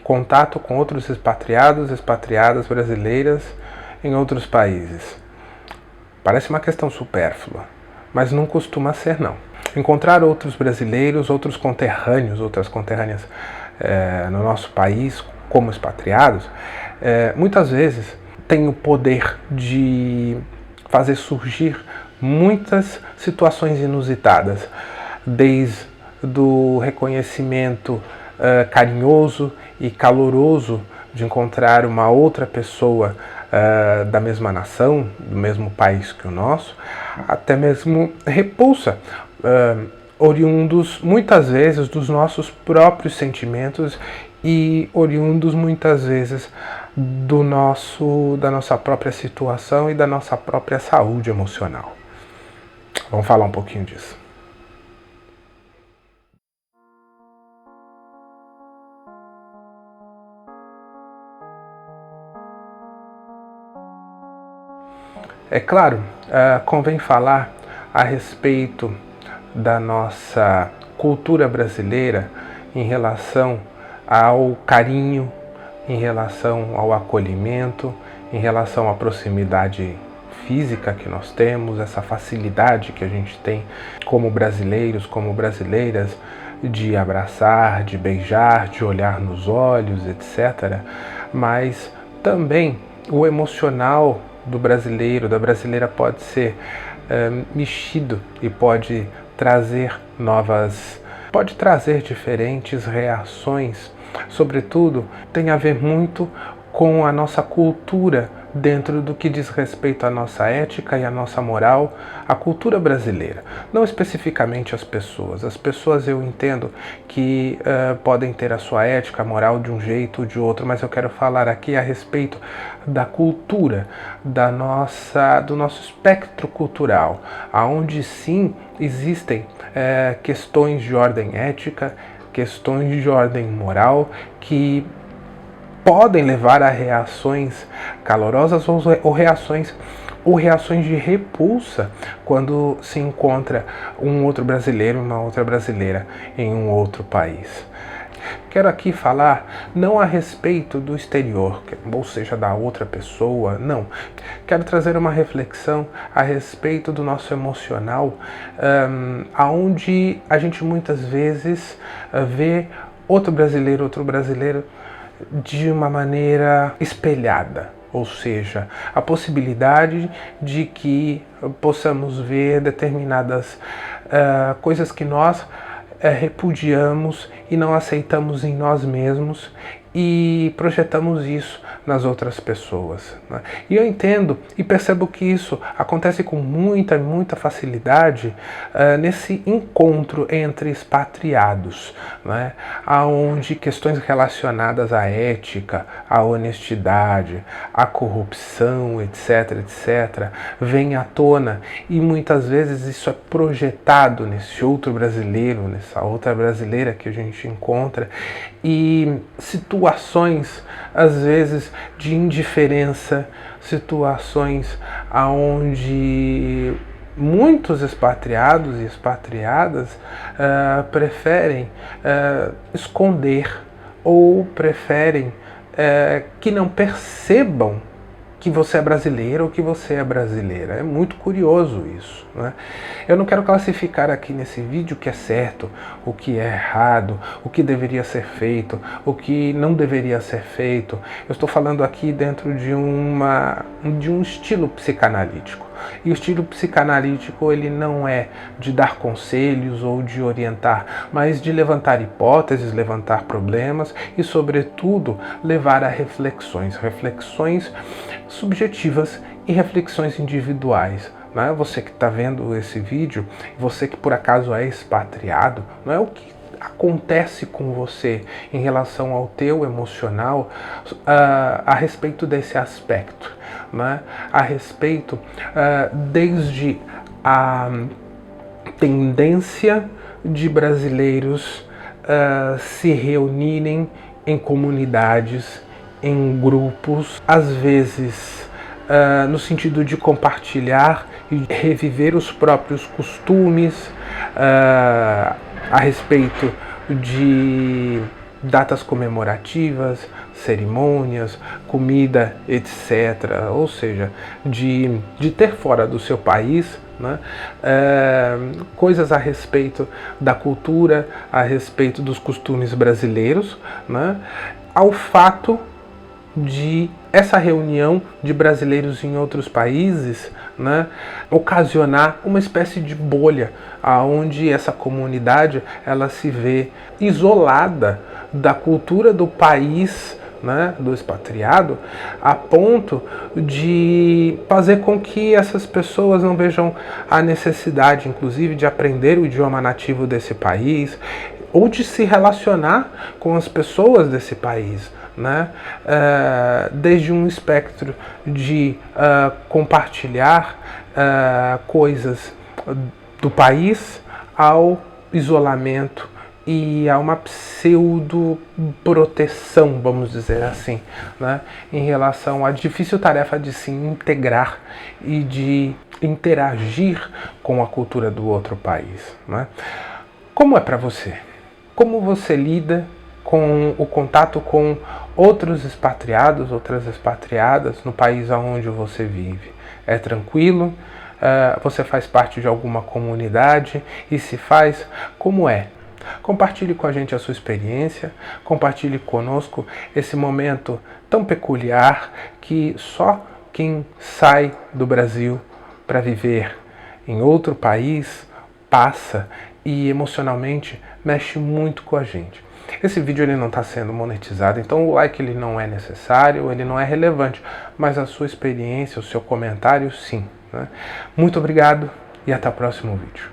contato com outros expatriados, expatriadas brasileiras em outros países. Parece uma questão supérflua, mas não costuma ser, não. Encontrar outros brasileiros, outros conterrâneos, outras conterrâneas no nosso país como expatriados, muitas vezes tem o poder de fazer surgir muitas situações inusitadas, desde do reconhecimento carinhoso e caloroso de encontrar uma outra pessoa da mesma nação, do mesmo país que o nosso, até mesmo repulsa, oriundos muitas vezes dos nossos próprios sentimentos e oriundos muitas vezes da nossa própria situação e da nossa própria saúde emocional. Vamos falar um pouquinho disso. É claro, convém falar a respeito da nossa cultura brasileira em relação ao carinho, em relação ao acolhimento, em relação à proximidade física que nós temos, essa facilidade que a gente tem como brasileiros, como brasileiras, de abraçar, de beijar, de olhar nos olhos, etc. Mas também o emocional do brasileiro, da brasileira pode ser mexido e pode trazer diferentes reações. Sobretudo, tem a ver muito com a nossa cultura dentro do que diz respeito à nossa ética e à nossa moral, a cultura brasileira. Não especificamente as pessoas. As pessoas eu entendo que podem ter a sua ética, a moral de um jeito ou de outro, mas eu quero falar aqui a respeito da cultura, do nosso espectro cultural, aonde sim existem questões de ordem ética, questões de ordem moral que podem levar a reações calorosas ou reações de repulsa quando se encontra um outro brasileiro, uma outra brasileira em um outro país. Quero aqui falar não a respeito do exterior, ou seja, da outra pessoa, não. Quero trazer uma reflexão a respeito do nosso emocional, aonde a gente muitas vezes vê outro brasileiro de uma maneira espelhada, ou seja, a possibilidade de que possamos ver determinadas coisas que nós repudiamos e não aceitamos em nós mesmos e projetamos isso nas outras pessoas, né? E eu entendo e percebo que isso acontece com muita facilidade nesse encontro entre expatriados, né? Onde questões relacionadas à ética, à honestidade, à corrupção, etc, vêm à tona e muitas vezes isso é projetado nesse outro brasileiro, nessa outra brasileira que a gente encontra, e situações às vezes de indiferença, situações onde muitos expatriados e expatriadas preferem esconder ou preferem que não percebam que você é brasileiro ou que você é brasileira. É muito curioso isso, né? Eu não quero classificar aqui nesse vídeo o que é certo, o que é errado, o que deveria ser feito, o que não deveria ser feito. Eu estou falando aqui dentro de um estilo psicanalítico. E o estilo psicanalítico ele não é de dar conselhos ou de orientar, mas de levantar hipóteses, levantar problemas e, sobretudo, levar a reflexões subjetivas e reflexões individuais. Não é você que está vendo esse vídeo, você que por acaso é expatriado, não é o que acontece com você em relação ao teu emocional a respeito desse aspecto, né? A respeito desde a tendência de brasileiros se reunirem em comunidades, em grupos, às vezes no sentido de compartilhar e reviver os próprios costumes, a respeito de datas comemorativas, cerimônias, comida, etc. Ou seja, de ter fora do seu país, né, coisas a respeito da cultura, a respeito dos costumes brasileiros, né, ao fato de essa reunião de brasileiros em outros países, né, ocasionar uma espécie de bolha, aonde essa comunidade ela se vê isolada da cultura do país, né, do expatriado, a ponto de fazer com que essas pessoas não vejam a necessidade, inclusive, de aprender o idioma nativo desse país ou de se relacionar com as pessoas desse país, né? Desde um espectro de compartilhar coisas do país ao isolamento e a uma pseudo-proteção, vamos dizer assim, né, em relação à difícil tarefa de se integrar e de interagir com a cultura do outro país, né? Como é para você? Como você lida com o contato com outros expatriados, outras expatriadas no país onde você vive? É tranquilo? Você faz parte de alguma comunidade? E se faz, como é? Compartilhe com a gente a sua experiência, compartilhe conosco esse momento tão peculiar que só quem sai do Brasil para viver em outro país passa e emocionalmente mexe muito com a gente. Esse vídeo ele não está sendo monetizado, então o like ele não é necessário, ele não é relevante, mas a sua experiência, o seu comentário sim, né? Muito obrigado e até o próximo vídeo.